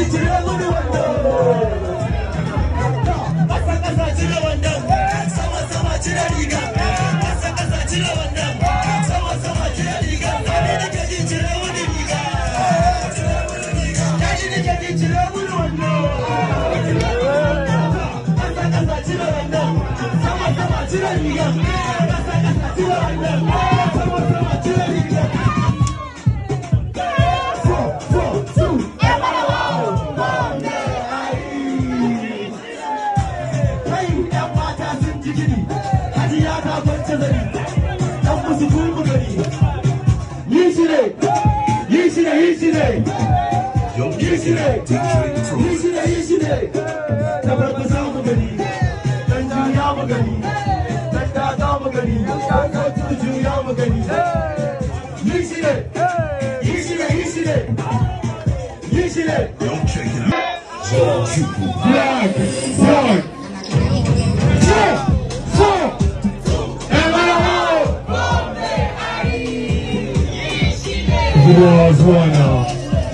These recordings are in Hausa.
Cire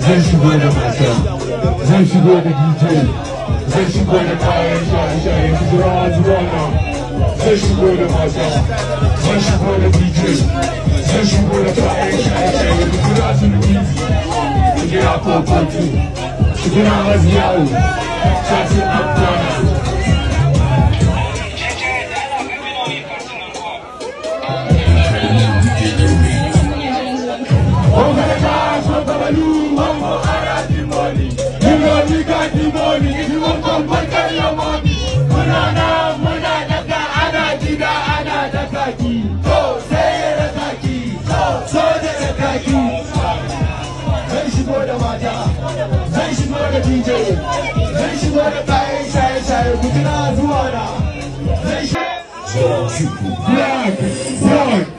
Zan shigo da mata, zan shigo da DJ, zan shigo da kayan shaye-shaye, zuwa nan. Zan shigo da mata, zan shigo da DJ, zan shigo da kayan shaye-shaye, zuwa su da DJ. Su gina kokotu, su gina maziyawo, shafi abuwana. DJ, zan shigo da kayan shaye-shaye kujina zuwa na zan Black, Black,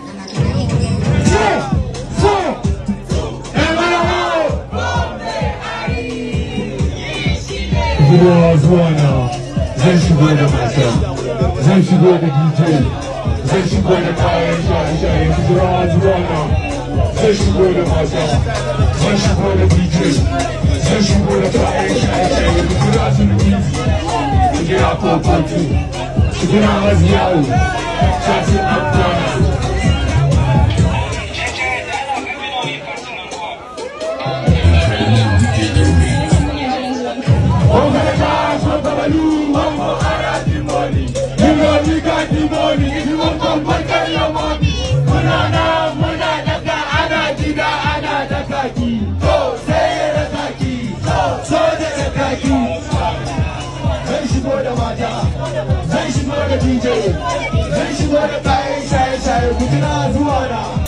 zuwa na zan shigo da mata, zan shigo da DJ, zan shigo da kayan shaye-shaye kujina zuwa na zan shigo da mata, zan shigo da DJ. Zan shigo da kayan shaye-shaye da kira su da kizi, su gina kokotu, su gina maziyawo, shafi abuwana. Ogarka, Shogabalu, Mambo, Arati, Moni, you know we got the money, if you want to make your money, Munana, Munana, Ana, Jida, Ana, Takaki, go, say it. Zan shigo da mata, zan shigo da DJ, zan shigo da kayan shaye-shaye kujina zuwa na.